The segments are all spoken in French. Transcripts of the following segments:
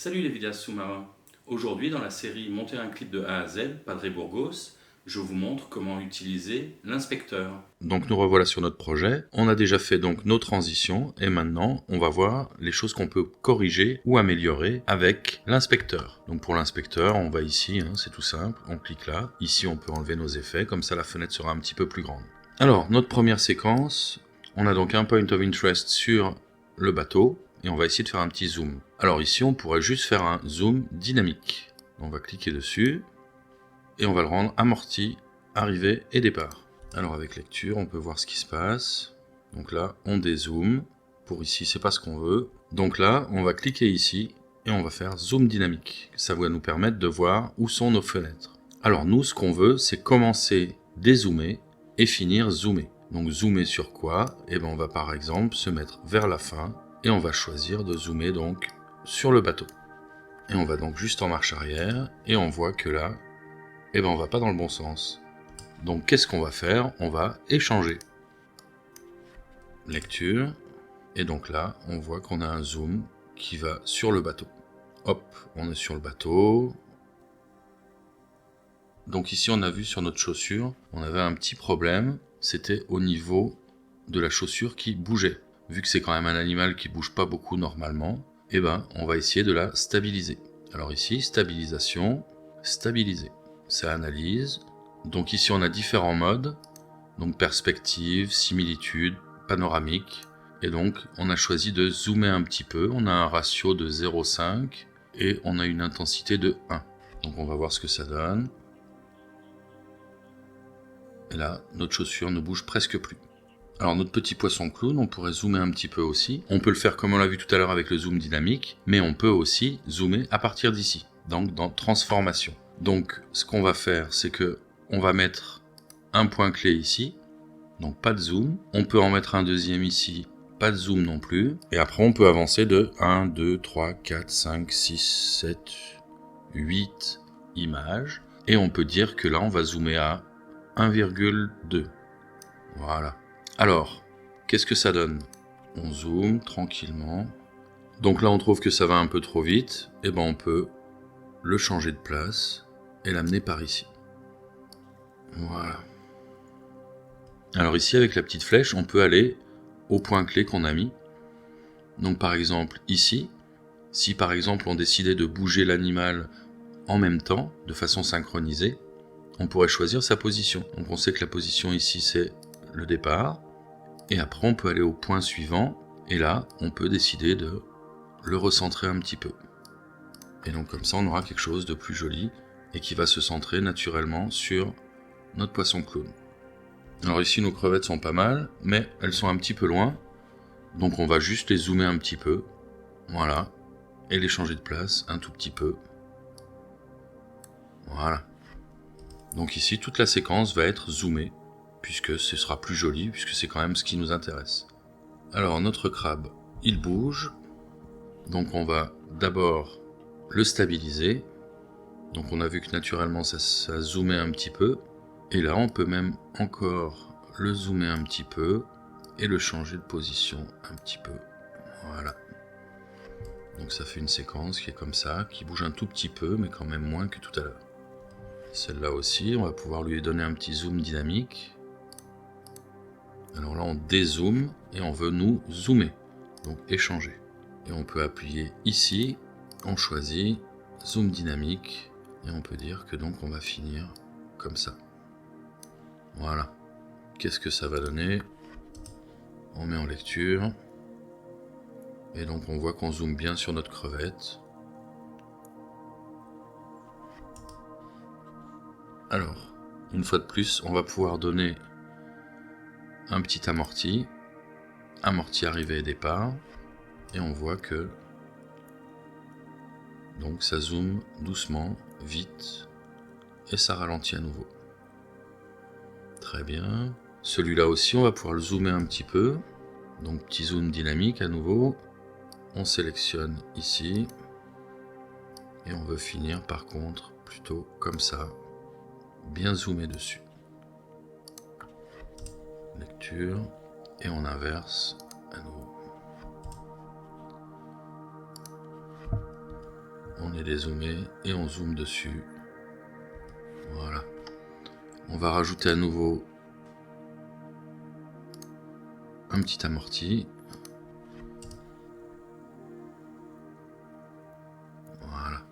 Salut les villas sous-marins. Aujourd'hui, dans la série Monter un clip de A à Z, Padre Burgos, je vous montre comment utiliser l'inspecteur. Donc nous revoilà sur notre projet. On a déjà fait donc nos transitions et maintenant on va voir les choses qu'on peut corriger ou améliorer avec l'inspecteur. Donc pour l'inspecteur, on va ici, c'est tout simple, on clique là. Ici on peut enlever nos effets, comme ça la fenêtre sera un petit peu plus grande. Alors notre première séquence, on a donc un point of interest sur le bateau et on va essayer de faire un petit zoom. Alors ici on pourrait juste faire un zoom dynamique. On va cliquer dessus et on va le rendre amorti, arrivée et départ. Alors avec lecture, on peut voir ce qui se passe. Donc là, on dézoome. Pour ici, c'est pas ce qu'on veut. Donc là, on va cliquer ici et on va faire zoom dynamique. Ça va nous permettre de voir où sont nos fenêtres. Alors nous, ce qu'on veut, c'est commencer dézoomer et finir zoomer. Donc zoomer sur quoi? On va par exemple se mettre vers la fin et on va choisir de zoomer donc sur le bateau. Et on va donc juste en marche arrière et on voit que là, on va pas dans le bon sens. Donc qu'est-ce qu'on va faire? On va échanger. Lecture. Et donc là, on voit qu'on a un zoom qui va sur le bateau. Hop, on est sur le bateau. Donc ici, on a vu sur notre chaussure, on avait un petit problème. C'était au niveau de la chaussure qui bougeait. Vu que c'est quand même un animal qui bouge pas beaucoup normalement, on va essayer de la stabiliser. Alors ici, stabilisation, stabiliser. Ça analyse. Donc ici, on a différents modes. Donc perspective, similitude, panoramique. Et donc, on a choisi de zoomer un petit peu. On a un ratio de 0,5 et on a une intensité de 1. Donc on va voir ce que ça donne. Et là, notre chaussure ne bouge presque plus. Alors notre petit poisson clown, on pourrait zoomer un petit peu aussi. On peut le faire comme on l'a vu tout à l'heure avec le zoom dynamique, mais on peut aussi zoomer à partir d'ici, donc dans transformation. Donc ce qu'on va faire, c'est que on va mettre un point clé ici, donc pas de zoom. On peut en mettre un deuxième ici, pas de zoom non plus. Et après on peut avancer de 1, 2, 3, 4, 5, 6, 7, 8 images. Et on peut dire que là on va zoomer à 1,2. Voilà. Alors, qu'est-ce que ça donne? On zoome tranquillement. Donc là, on trouve que ça va un peu trop vite. On peut le changer de place et l'amener par ici. Voilà. Alors ici, avec la petite flèche, on peut aller au point clé qu'on a mis. Donc par exemple, ici, si par exemple on décidait de bouger l'animal en même temps, de façon synchronisée, on pourrait choisir sa position. Donc on sait que la position ici, c'est le départ. Et après, on peut aller au point suivant. Et là, on peut décider de le recentrer un petit peu. Et donc comme ça, on aura quelque chose de plus joli et qui va se centrer naturellement sur notre poisson clown. Alors ici, nos crevettes sont pas mal, mais elles sont un petit peu loin. Donc on va juste les zoomer un petit peu. Voilà. Et les changer de place un tout petit peu. Voilà. Donc ici, toute la séquence va être zoomée, puisque ce sera plus joli, puisque c'est quand même ce qui nous intéresse. Alors notre crabe, il bouge. Donc on va d'abord le stabiliser. Donc on a vu que naturellement ça zoomait un petit peu. Et là on peut même encore le zoomer un petit peu et le changer de position un petit peu. Voilà. Donc ça fait une séquence qui est comme ça, qui bouge un tout petit peu, mais quand même moins que tout à l'heure. Celle-là aussi, on va pouvoir lui donner un petit zoom dynamique. Alors là on dézoome et on veut nous zoomer, donc échanger. Et on peut appuyer ici, on choisit zoom dynamique et on peut dire que donc on va finir comme ça. Voilà. Qu'est-ce que ça va donner? On met en lecture et donc on voit qu'on zoome bien sur notre crevette. Alors, une fois de plus, on va pouvoir donner un petit amorti arrivée et départ, et on voit que donc ça zoome doucement, vite, et ça ralentit à nouveau. Très bien. Celui-là aussi, on va pouvoir le zoomer un petit peu. Donc petit zoom dynamique à nouveau. On sélectionne ici. Et on veut finir par contre plutôt comme ça. Bien zoomer dessus. Lecture. Et on inverse à nouveau. on est dézoomé et on zoome dessus. Voilà. On va rajouter à nouveau un petit amorti. Voilà.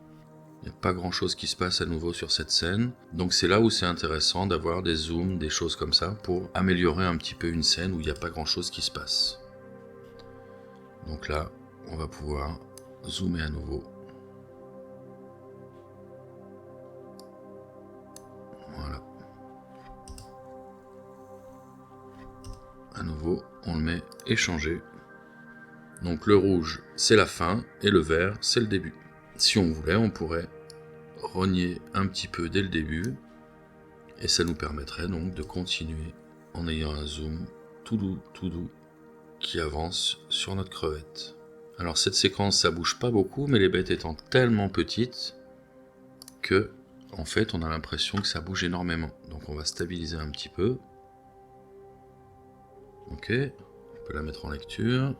Il n'y a pas grand chose qui se passe à nouveau sur cette scène. Donc c'est là où c'est intéressant d'avoir des zooms, des choses comme ça, pour améliorer un petit peu une scène où il n'y a pas grand chose qui se passe. Donc là, on va pouvoir zoomer à nouveau. Voilà. À nouveau, on le met échanger. Donc le rouge, c'est la fin, et le vert, c'est le début. Si on voulait, on pourrait rogner un petit peu dès le début, et ça nous permettrait donc de continuer en ayant un zoom tout doux, qui avance sur notre crevette. Alors cette séquence, ça bouge pas beaucoup, mais les bêtes étant tellement petites que, en fait, on a l'impression que ça bouge énormément. Donc on va stabiliser un petit peu. Ok, on peut la mettre en lecture.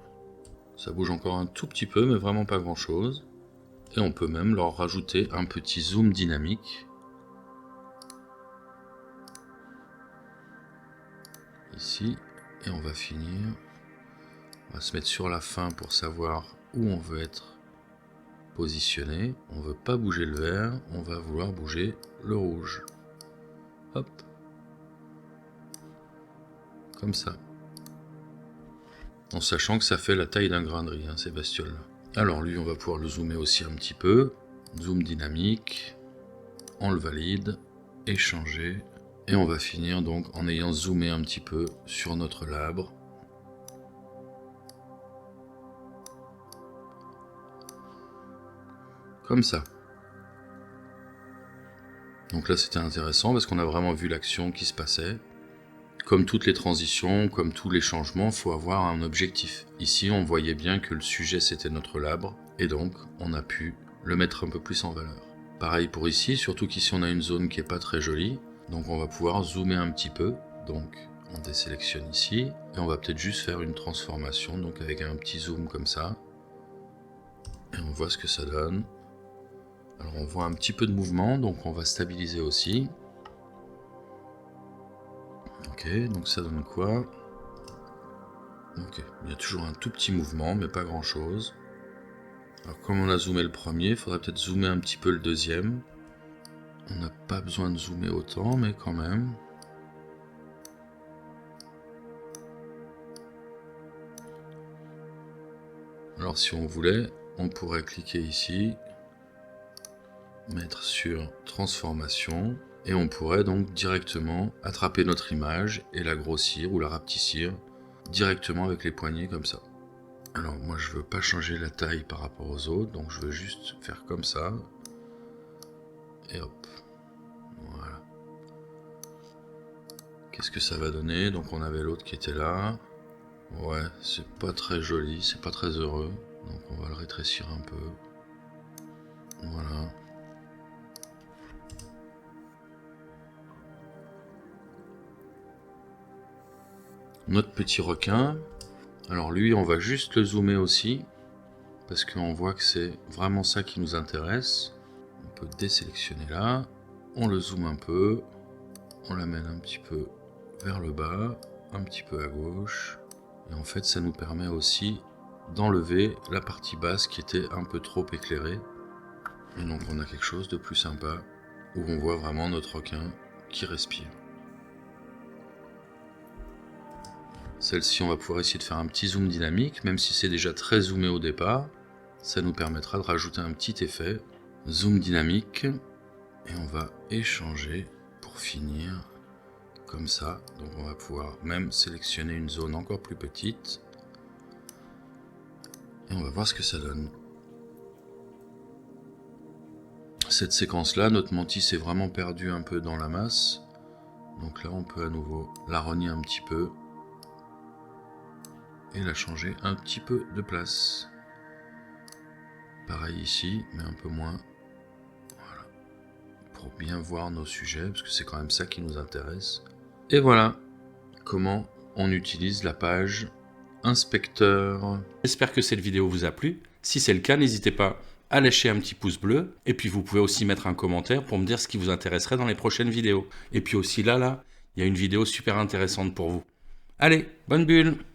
Ça bouge encore un tout petit peu, mais vraiment pas grand chose. Et on peut même leur rajouter un petit zoom dynamique. Ici, et on va finir. On va se mettre sur la fin pour savoir où on veut être positionné. On ne veut pas bouger le vert, on va vouloir bouger le rouge. Hop. Comme ça. En sachant que ça fait la taille d'un grain de riz, hein, ces bestioles-là. Alors lui, on va pouvoir le zoomer aussi un petit peu. Zoom dynamique. On le valide. Échanger. Et on va finir donc en ayant zoomé un petit peu sur notre labre. Comme ça. Donc là c'était intéressant parce qu'on a vraiment vu l'action qui se passait. Comme toutes les transitions, comme tous les changements, il faut avoir un objectif. Ici on voyait bien que le sujet c'était notre labre et donc on a pu le mettre un peu plus en valeur. Pareil pour ici, surtout qu'ici on a une zone qui n'est pas très jolie. Donc on va pouvoir zoomer un petit peu. Donc on désélectionne ici et on va peut-être juste faire une transformation donc avec un petit zoom comme ça. Et on voit ce que ça donne. Alors on voit un petit peu de mouvement, donc on va stabiliser aussi. Ok, donc ça donne quoi? Ok, il y a toujours un tout petit mouvement, mais pas grand chose. Alors comme on a zoomé le premier, il faudrait peut-être zoomer un petit peu le deuxième. On n'a pas besoin de zoomer autant, mais quand même. Alors si on voulait, on pourrait cliquer ici, mettre sur transformation, et on pourrait donc directement attraper notre image et la grossir ou la rapetissir directement avec les poignets comme ça. Alors moi je veux pas changer la taille par rapport aux autres, donc je veux juste faire comme ça, et hop, voilà. Qu'est-ce que ça va donner? Donc on avait l'autre qui était là, ouais, c'est pas très joli, c'est pas très heureux, donc on va le rétrécir un peu, voilà. Notre petit requin, alors lui on va juste le zoomer aussi, parce qu'on voit que c'est vraiment ça qui nous intéresse. On peut désélectionner là, on le zoome un peu, on l'amène un petit peu vers le bas, un petit peu à gauche, et en fait ça nous permet aussi d'enlever la partie basse qui était un peu trop éclairée, et donc on a quelque chose de plus sympa, où on voit vraiment notre requin qui respire. Celle-ci, on va pouvoir essayer de faire un petit zoom dynamique, même si c'est déjà très zoomé au départ. Ça nous permettra de rajouter un petit effet. Zoom dynamique. Et on va échanger pour finir comme ça. Donc on va pouvoir même sélectionner une zone encore plus petite. Et on va voir ce que ça donne. Cette séquence-là, notre mantis est vraiment perdu un peu dans la masse. Donc là, on peut à nouveau la rogner un petit peu. Et la changer un petit peu de place. Pareil ici, mais un peu moins. Voilà. Pour bien voir nos sujets, parce que c'est quand même ça qui nous intéresse. Et voilà comment on utilise la page inspecteur. J'espère que cette vidéo vous a plu. Si c'est le cas, n'hésitez pas à lâcher un petit pouce bleu. Et puis vous pouvez aussi mettre un commentaire pour me dire ce qui vous intéresserait dans les prochaines vidéos. Et puis aussi là, il y a une vidéo super intéressante pour vous. Allez, bonne bulle!